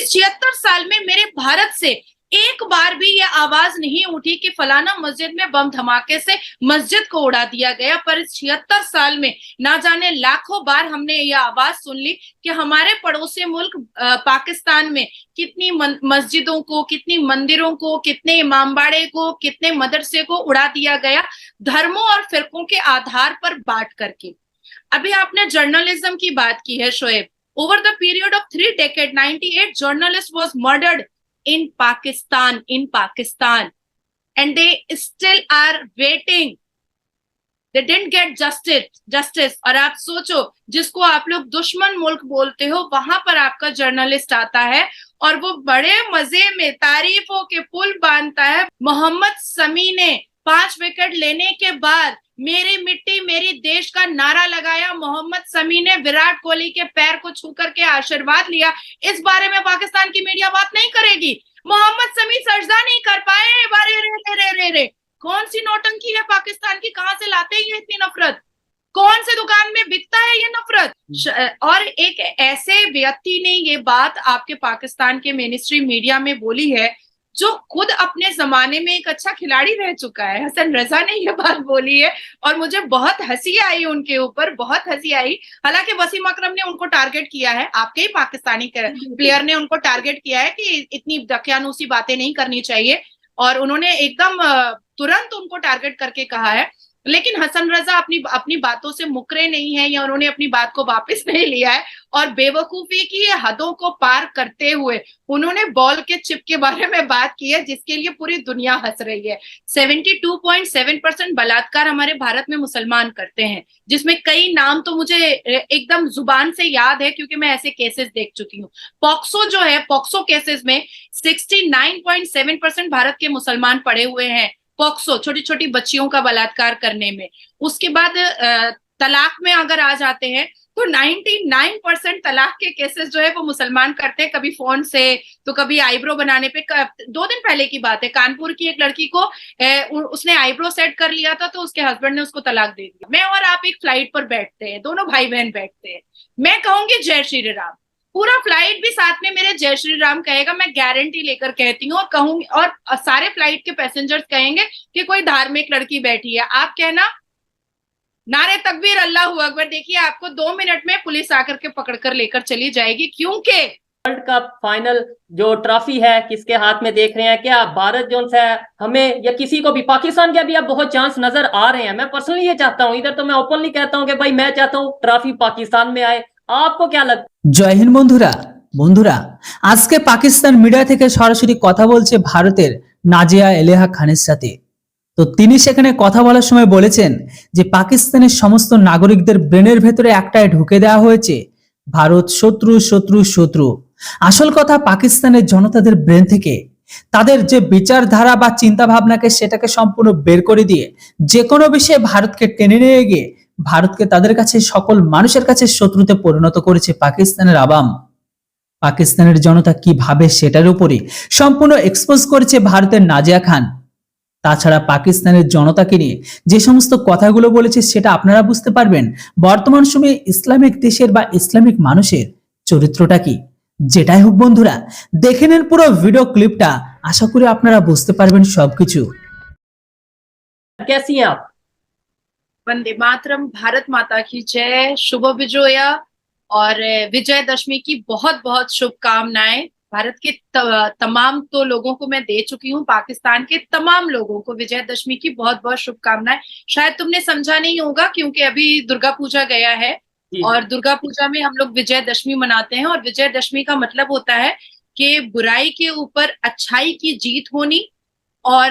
76 साल में मेरे भारत से एक बार भी ये आवाज नहीं उठी कि फलाना मस्जिद में बम धमाके से मस्जिद को उड़ा दिया गया। पर इस 76 साल में ना जाने लाखों बार हमने ये आवाज सुन ली कि हमारे पड़ोसी मुल्क पाकिस्तान में कितनी मस्जिदों को, कितनी मंदिरों को, कितने इमामबाड़े को, कितने मदरसे को उड़ा दिया गया धर्मों और फिरकों के आधार पर बांट करके। अभी आपने जर्नलिज्म की बात की है Shoaib. Over the period of 3 decades, 98 journalists was murdered in Pakistan, and they still are waiting. They didn't get justice. और आप सोचो, जिसको आप लोग दुश्मन मुल्क बोलते हो, वहां पर आपका जर्नलिस्ट आता है और वो बड़े मजे में तारीफों के पुल बांधता है। मोहम्मद समी ने 5 विकेट लेने के बाद मेरी मिट्टी मेरी देश का नारा लगाया। मोहम्मद समी ने विराट कोहली के पैर को छू करके आशीर्वाद लिया। इस बारे में पाकिस्तान की मीडिया बात नहीं करेगी। मोहम्मद समी सजदा नहीं कर पाए। बारे रे रे रे रे कौन सी नौटंकी है पाकिस्तान की? कहां से लाते हैं इतनी नफरत? कौन से दुकान में बिकता है ये नफरत? और एक ऐसे व्यक्ति ने ये बात आपके पाकिस्तान के मेनस्ट्रीम मीडिया में बोली है जो खुद अपने जमाने में एक अच्छा खिलाड़ी रह चुका है। हसन रजा ने ये बात बोली है और मुझे बहुत हंसी आई उनके ऊपर, बहुत हंसी आई। हालांकि वसीम अकरम ने उनको टारगेट किया है, आपके ही पाकिस्तानी प्लेयर ने उनको टारगेट किया है कि इतनी दकियानूसी बातें नहीं करनी चाहिए, और उन्होंने एकदम तुरंत उनको टारगेट करके कहा है। लेकिन हसन रजा अपनी बातों से मुकरे नहीं है, या उन्होंने अपनी बात को वापस नहीं लिया है, और बेवकूफी की हदों को पार करते हुए उन्होंने बॉल के चिप के बारे में बात की है, जिसके लिए पूरी दुनिया हंस रही है। 72.7% बलात्कार हमारे भारत में मुसलमान करते हैं, जिसमें कई नाम तो मुझे एकदम जुबान से याद है क्योंकि मैं ऐसे केसेस देख चुकी हूँ। पॉक्सो जो है, पॉक्सो केसेस में 69.7% भारत के मुसलमान पड़े हुए हैं। पॉक्सो, छोटी छोटी बच्चियों का बलात्कार करने में। उसके बाद तलाक में अगर आ जाते हैं तो 99% तलाक के केसेस जो है वो मुसलमान करते हैं, कभी फोन से तो कभी आईब्रो बनाने पे। 2 दिन पहले की बात है, कानपुर की एक लड़की को उसने आईब्रो सेट कर लिया था तो उसके हस्बैंड ने उसको तलाक दे दिया। मैं और आप एक फ्लाइट पर बैठते हैं, दोनों भाई बहन बैठते हैं, मैं कहूंगी जय श्री राम, पूरा फ्लाइट भी साथ में मेरे जय श्री राम कहेगा, मैं गारंटी लेकर कहती हूँ, और कहूंगी, और सारे फ्लाइट के पैसेंजर्स कहेंगे कि कोई धार्मिक लड़की बैठी है। आप कहना नारे तकबीर अल्लाहू अकबर। देखिए, आपको 2 मिनट में पुलिस आकर के पकड़ कर लेकर चली जाएगी, क्योंकि वर्ल्ड कप फाइनल जो ट्रॉफी है किसके हाथ में देख रहे हैं? क्या भारत जो है हमें, या किसी को भी, पाकिस्तान के भी अब बहुत चांस नजर आ रहे हैं। मैं पर्सनली ये चाहता हूँ, इधर तो मैं ओपनली कहता हूँ कि भाई मैं चाहता हूँ ट्रॉफी पाकिस्तान में आए। आपको क्या लगता है? জয় হিন্দ বন্ধুরা আজকে পাকিস্তান মিডিয়া থেকে সরাসরি কথা বলছে ভারতের নাজিয়া এলেহা খানের সাথে। তো তিনি সেখানে কথা বলার সময় বলেছেন যে পাকিস্তানের সমস্ত নাগরিকদের ব্রেনের ভেতরে একটাই ঢুকে দেওয়া হয়েছে, ভারত শত্রু শত্রু শত্রু। আসল কথা, পাকিস্তানের জনতাদের ব্রেন থেকে তাদের যে বিচারধারা বা চিন্তা ভাবনাকে সেটাকে সম্পূর্ণ বের করে দিয়ে যে কোনো বিষয়ে ভারতকে টেনে নিয়ে গিয়ে ভারতকে তাদের কাছে, সকল মানুষের কাছে শত্রুতে পরিণত করেছে পাকিস্তানের আবাম। পাকিস্তানের জনতা কি ভাবে সেটার উপরে সম্পূর্ণ এক্সপোজ করেছে ভারতের নাজিয়া খান। তাছাড়া পাকিস্তানের জনতাকে নিয়ে যে সমস্ত কথাগুলো বলেছে সেটা আপনারা বুঝতে পারবেন বর্তমান সময়ে ইসলামিক দেশের বা ইসলামিক মানুষের চরিত্রটা কি। যেটাই হোক বন্ধুরা, দেখে নেন পুরো ভিডিও ক্লিপটা, আশা করি আপনারা বুঝতে পারবেন সবকিছু। कैसी हैं आप? वंदे मातरम, भारत माता की जय, शुभ विजया और विजयदशमी की बहुत बहुत शुभकामनाएं। भारत के तमाम तो लोगों को मैं दे चुकी हूँ, पाकिस्तान के तमाम लोगों को विजयदशमी की बहुत बहुत शुभकामनाएं। शायद तुमने समझा नहीं होगा क्योंकि अभी दुर्गा पूजा गया है और दुर्गा पूजा में हम लोग विजयदशमी मनाते हैं, और विजयदशमी का मतलब होता है कि बुराई के ऊपर अच्छाई की जीत होनी और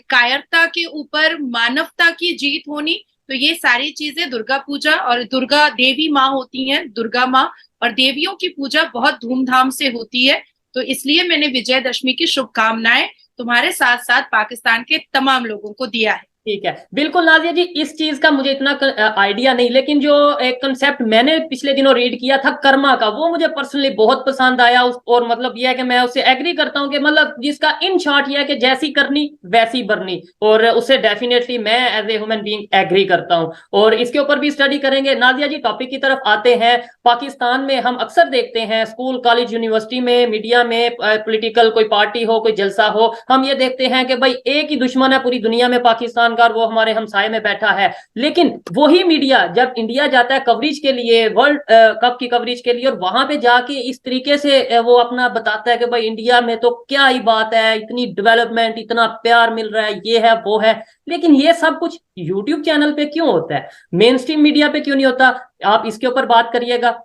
कायरता के ऊपर मानवता की जीत होनी। तो ये सारी चीजें दुर्गा पूजा, और दुर्गा देवी माँ होती हैं, दुर्गा माँ, और देवियों की पूजा बहुत धूमधाम से होती है। तो इसलिए मैंने विजयदशमी की शुभकामनाएं तुम्हारे साथ साथ पाकिस्तान के तमाम लोगों को दिया है। ठीक है, बिल्कुल नाजिया जी, इस चीज का मुझे इतना आइडिया नहीं, लेकिन जो एक कंसेप्ट मैंने पिछले दिनों रीड किया था कर्मा का, वो मुझे पर्सनली बहुत पसंद आया। और मतलब ये है कि मैं उससे एग्री करता हूँ कि मतलब जिसका इन शॉर्ट ये है कि जैसी करनी वैसी भरनी, और उससे डेफिनेटली मैं as a human being agree करता हूँ। और इसके ऊपर भी स्टडी करेंगे। नाजिया जी, टॉपिक की तरफ आते हैं। पाकिस्तान में हम अक्सर देखते हैं स्कूल, कॉलेज, यूनिवर्सिटी में, मीडिया में, पॉलिटिकल कोई पार्टी हो, कोई जलसा हो, हम ये देखते हैं कि भाई एक ही दुश्मन है पूरी दुनिया में पाकिस्तान का, और वो हमारे हमसाये में बैठा है। लेकिन वही मीडिया जब इंडिया जाता है कवरेज के लिए, वर्ल्ड कप की कवरेज के लिए, और वहां पे जाके इस तरीके से वो अपना बताता है कि भाई इंडिया में तो क्या ही बात है, इतनी डेवलपमेंट, इतना प्यार मिल रहा है, ये है वो है। लेकिन ये सब कुछ यूट्यूब चैनल पे क्यों होता है, मेन स्ट्रीम मीडिया पे क्यों नहीं होता? आप इसके ऊपर बात करिएगा।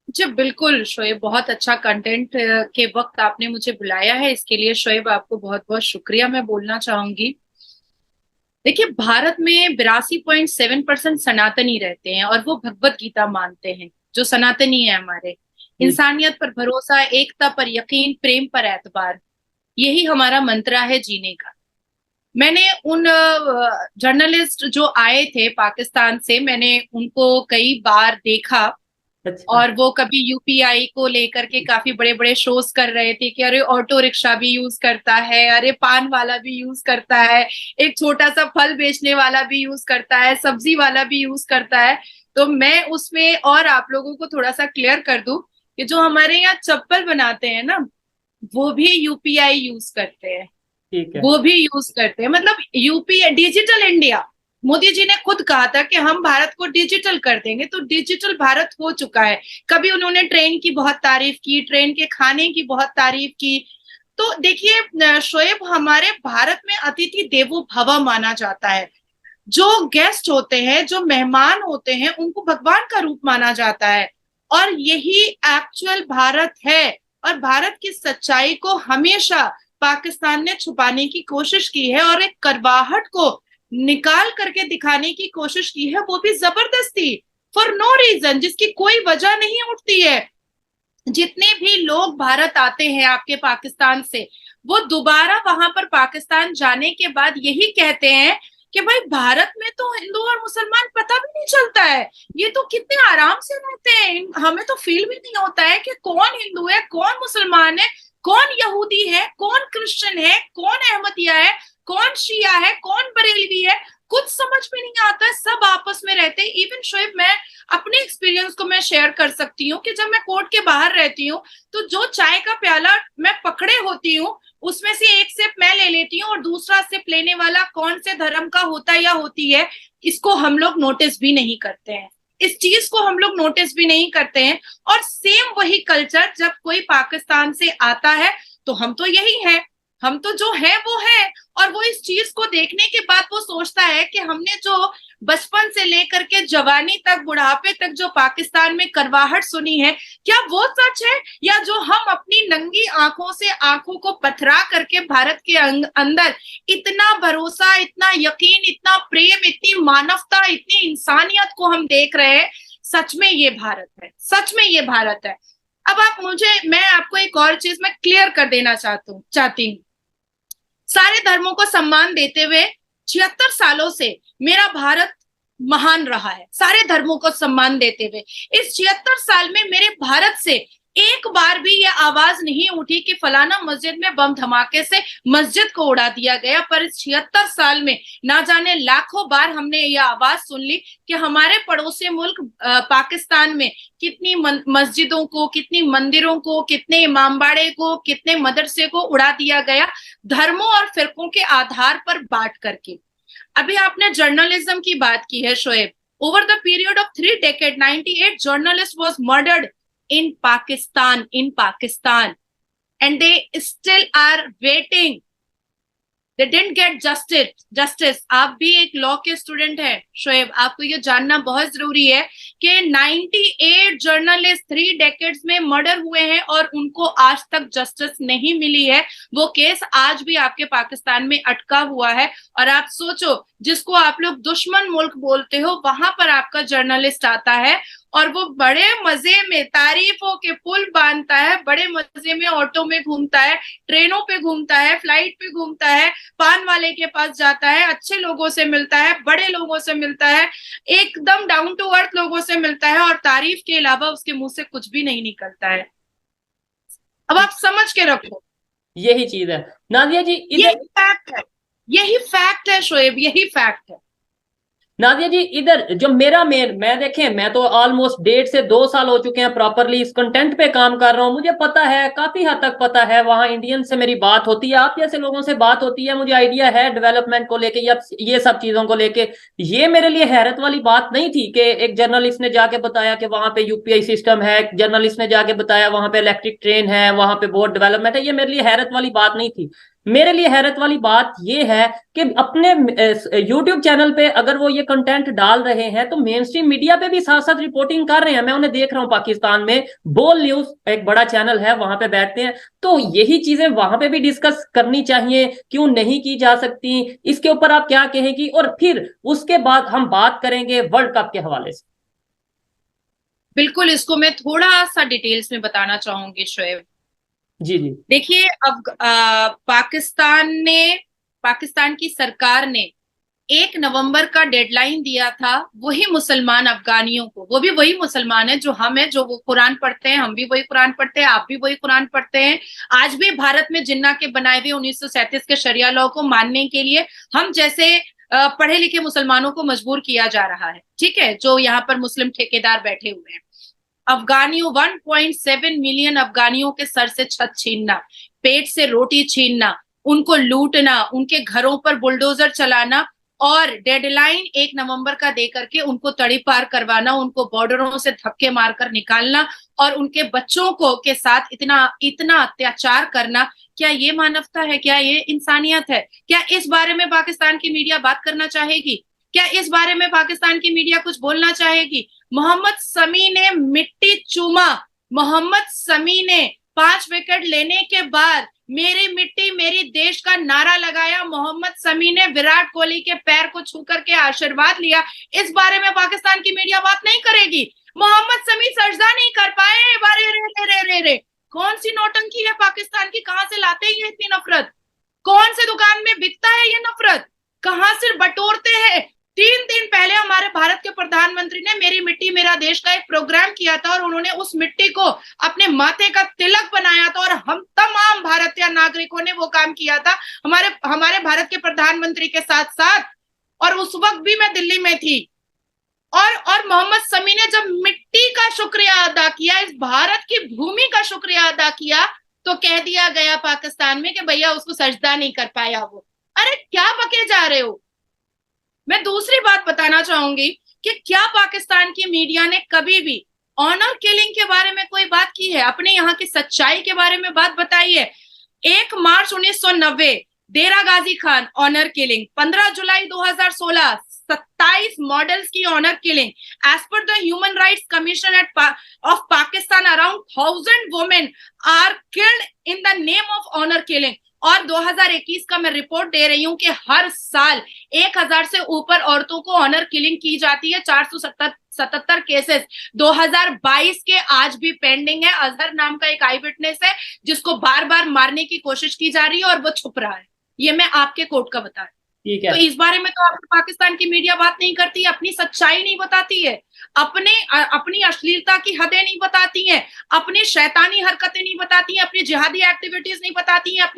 जी बिल्कुल शोएब, बहुत अच्छा कंटेंट के वक्त आपने मुझे बुलाया है, इसके लिए शोएब आपको बहुत बहुत शुक्रिया मैं बोलना चाहूंगी। देखिए, भारत में 82.7% सनातनी रहते हैं और वो भगवत गीता मानते हैं। जो सनातनी है हमारे, इंसानियत पर भरोसा, एकता पर यकीन, प्रेम पर एतबार, यही हमारा मंत्र है जीने का। मैंने उन जर्नलिस्ट जो आए थे पाकिस्तान से, मैंने उनको कई बार देखा, अच्छा। और वो कभी यूपीआई को लेकर के काफी बड़े बड़े शोज कर रहे थे कि अरे ऑटो रिक्शा भी यूज करता है, अरे पान वाला भी यूज करता है, एक छोटा सा फल बेचने वाला भी यूज करता है, सब्जी वाला भी यूज करता है। तो मैं उसमें और आप लोगों को थोड़ा सा क्लियर कर दूं कि जो हमारे यहाँ चप्पल बनाते हैं ना, वो भी यूपीआई यूज करते हैं, ठीक है। वो भी यूज करते हैं। मतलब UPI, digital India, Modi ji ने खुद कहा था कि हम भारत को डिजिटल कर देंगे, तो डिजिटल भारत हो चुका है। कभी उन्होंने ट्रेन की बहुत तारीफ की, ट्रेन के खाने की बहुत तारीफ की। तो देखिए शोएब, हमारे भारत में अतिथि देवो भव माना जाता है। जो गेस्ट होते हैं, जो मेहमान होते हैं, उनको भगवान का रूप माना जाता है, और यही एक्चुअल भारत है। और भारत की सच्चाई को हमेशा पाकिस्तान ने छुपाने की कोशिश की है, और एक करवाहट को निकाल करके दिखाने की कोशिश की है, वो भी जबरदस्ती, फॉर नो रीजन, जिसकी कोई वजह नहीं उठती है। जितने भी लोग भारत आते हैं आपके पाकिस्तान से, वो दोबारा वहां पर पाकिस्तान जाने के बाद यही कहते हैं कि भाई भारत में तो हिंदू और मुसलमान पता भी नहीं चलता है, ये तो कितने आराम से रहते हैं, हमें तो फील भी नहीं होता है कि कौन हिंदू है, कौन मुसलमान है, कौन यहूदी है, कौन क्रिश्चियन है, कौन अहमदिया है, कौन शिया है, कौन बरेलवी है, कुछ समझ में नहीं आता है। सब आपस में रहते हैं। इवन शोएब, मैं अपने एक्सपीरियंस को मैं शेयर कर सकती हूँ कि जब मैं कोर्ट के बाहर रहती हूँ, तो जो चाय का प्याला मैं पकड़े होती हूँ, उसमें से एक सिप मैं ले लेती हूँ, और दूसरा सिप लेने वाला कौन से धर्म का होता है या होती है, इसको हम लोग नोटिस भी नहीं करते हैं, इस चीज को हम लोग नोटिस भी नहीं करते हैं। और सेम वही कल्चर जब कोई पाकिस्तान से आता है, तो हम तो यही है, हम तो जो है वो है। और वो इस चीज को देखने के बाद वो सोचता है कि हमने जो बचपन से लेकर के जवानी तक, बुढ़ापे तक जो पाकिस्तान में करवाहट सुनी है, क्या वो सच है, या जो हम अपनी नंगी आंखों से आंखों को पथरा करके भारत के अंदर इतना भरोसा, इतना यकीन, इतना प्रेम, इतनी मानवता, इतनी इंसानियत को हम देख रहे हैं। सच में ये भारत है, सच में ये भारत है। अब मैं आपको एक और चीज मैं क्लियर कर देना चाहती हूँ। सारे धर्मों को सम्मान देते हुए 76 सालों से मेरा भारत महान रहा है, सारे धर्मों को सम्मान देते हुए। इस 76 साल में मेरे भारत से एक बार भी ये आवाज नहीं उठी कि फलाना मस्जिद में बम धमाके से मस्जिद को उड़ा दिया गया। पर इस 76 साल में ना जाने लाखों बार हमने ये आवाज सुन ली कि हमारे पड़ोसी मुल्क पाकिस्तान में कितनी मस्जिदों को, कितनी मंदिरों को, कितने इमामबाड़े को, कितने मदरसे को उड़ा दिया गया, धर्मों और फिरकों के आधार पर बांट करके। अभी आपने जर्नलिज्म की बात की है Shoaib. Over the period of 3 decades, 98 journalists was murdered in Pakistan, and they still are waiting. They didn't get justice. आप भी एक लॉ के स्टूडेंट हैं शोएब, आपको ये जानना बहुत जरूरी है कि 98 जर्नलिस्ट 3 decades में मर्डर हुए हैं और उनको आज तक जस्टिस नहीं मिली है। वो केस आज भी आपके पाकिस्तान में अटका हुआ है। और आप सोचो, जिसको आप लोग दुश्मन मुल्क बोलते हो, वहां पर आपका जर्नलिस्ट आता है और वो बड़े मजे में तारीफों के पुल बांधता है, बड़े मजे में ऑटो में घूमता है, ट्रेनों पे घूमता है, फ्लाइट पे घूमता है, पान वाले के पास जाता है, अच्छे लोगों से मिलता है, बड़े लोगों से मिलता है, एकदम डाउन टू अर्थ लोगों से मिलता है, और तारीफ के अलावा उसके मुंह से कुछ भी नहीं निकलता है। अब आप समझ के रखो, यही चीज है नादिया जी। यही फैक्ट है, यही फैक्ट है शोएब, यही फैक्ट है। नादिया जी इधर जो मेरा मैं देखें, मैं तो ऑलमोस्ट 1.5 से 2 साल हो चुके हैं प्रॉपरली इस कंटेंट पे काम कर रहा हूँ। मुझे पता है, काफी हद तक पता है, वहां इंडियन से मेरी बात होती है, आप जैसे लोगों से बात होती है, मुझे आइडिया है डेवलपमेंट को लेके या ये सब चीजों को लेके। ये मेरे लिए हैरत वाली बात नहीं थी कि एक जर्नलिस्ट ने जाके बताया कि वहां पे यूपीआई सिस्टम है, जर्नलिस्ट ने जाके बताया वहां पे इलेक्ट्रिक ट्रेन है, वहां पे बहुत डेवलपमेंट है। ये मेरे लिए हैरत वाली बात नहीं थी। मेरे लिए हैरत वाली बात यह है कि अपने यूट्यूब चैनल पे अगर वो ये कंटेंट डाल रहे हैं तो मेन स्ट्रीम मीडिया पे भी साथ साथ रिपोर्टिंग कर रहे हैं। मैं उन्हें देख रहा हूं पाकिस्तान में, बोल न्यूज एक बड़ा चैनल है, वहां पे बैठते हैं। तो यही चीजें वहां पे भी डिस्कस करनी चाहिए, क्यों नहीं की जा सकती? इसके ऊपर आप क्या कहेंगी? और फिर उसके बाद हम बात करेंगे वर्ल्ड कप के हवाले से। बिल्कुल, इसको मैं थोड़ा सा डिटेल्स में बताना चाहूंगी शोएब। जी जी। देखिए, अब पाकिस्तान की सरकार ने 1 नवंबर का डेडलाइन दिया था वही मुसलमान अफगानियों को। वो भी वही मुसलमान है जो हम है, जो वो कुरान पढ़ते हैं, हम भी वही कुरान पढ़ते हैं, आप भी वही कुरान पढ़ते हैं। आज भी भारत में जिन्ना के बनाए हुए 1937 के शरिया लॉ को मानने के लिए हम जैसे पढ़े लिखे मुसलमानों को मजबूर किया जा रहा है, ठीक है, जो यहाँ पर मुस्लिम ठेकेदार बैठे हुए हैं। अफगानियों 1.7 मिलियन अफगानियों के सर से छत छीनना, पेट से रोटी छीनना, उनको लूटना, उनके घरों पर बुलडोजर चलाना और डेडलाइन 1 नवंबर का दे करके उनको तड़ी पार करवाना, उनको बॉर्डरों से धक्के मारकर निकालना और उनके बच्चों को के साथ इतना इतना अत्याचार करना, क्या ये मानवता है? क्या ये इंसानियत है? क्या इस बारे में पाकिस्तान की मीडिया बात करना चाहेगी? क्या इस बारे में पाकिस्तान की मीडिया कुछ बोलना चाहेगी? मोहम्मद शमी ने मिट्टी चूमा, मोहम्मद शमी ने 5 विकेट लेने के बाद मेरी मिट्टी मेरी देश का नारा लगाया, मोहम्मद शमी ने विराट कोहली के पैर को छू करके आशीर्वाद लिया। इस बारे में पाकिस्तान की मीडिया बात नहीं करेगी। मोहम्मद शमी सजदा नहीं कर पाए, बारे रे रे रे रे रे। कौन सी नौटंकी है पाकिस्तान की? कहां से लाते हैं इतनी नफरत? कौन से दुकान में बिकता है ये नफरत? कहां से बटोरते हैं? 3 दिन पहले हमारे भारत के प्रधानमंत्री ने मेरी मिट्टी मेरा देश का एक प्रोग्राम किया था और उन्होंने उस मिट्टी को अपने माथे का तिलक बनाया था और हम तमाम भारतीय नागरिकों ने वो काम किया था हमारे भारत के प्रधानमंत्री के साथ साथ। और उस वक्त भी मैं दिल्ली में थी और मोहम्मद शमी ने जब मिट्टी का शुक्रिया अदा किया, इस भारत की भूमि का शुक्रिया अदा किया, तो कह दिया गया पाकिस्तान में कि भैया उसको सजदा नहीं कर पाया वो। अरे क्या बके जा रहे हो? मैं दूसरी बात बताना चाहूंगी कि क्या पाकिस्तान की मीडिया ने कभी भी ऑनर किलिंग के बारे में कोई बात की है? अपने यहाँ की सच्चाई के बारे में बात बताई है? 1 March 1990 Dera Ghazi Khan honour killing, 15 July 2016 27 models की honour killing. As per the human rights commission of Pakistan around 1000 women are killed in the name of honour killing. और 2021 का मैं रिपोर्ट दे रही हूं कि हर साल 1000 से ऊपर औरतों को ऑनर किलिंग की जाती है, 477 केसेस 2022 के आज भी पेंडिंग है। अजहर नाम का एक आई विटनेस है जिसको बार बार मारने की कोशिश की जा रही है और वो छुप रहा है। ये मैं आपके कोर्ट का बता रही हूँ। ठीक है। तो इस बारे में तो आपकी पाकिस्तान की मीडिया बात नहीं करती, अपनी सच्चाई नहीं बताती है, अपनी अश्लीलता की हदें नहीं बताती है, अपनी शैतानी हरकतें नहीं बताती है, अपनी जिहादी एक्टिविटीज नहीं बताती है, अपनी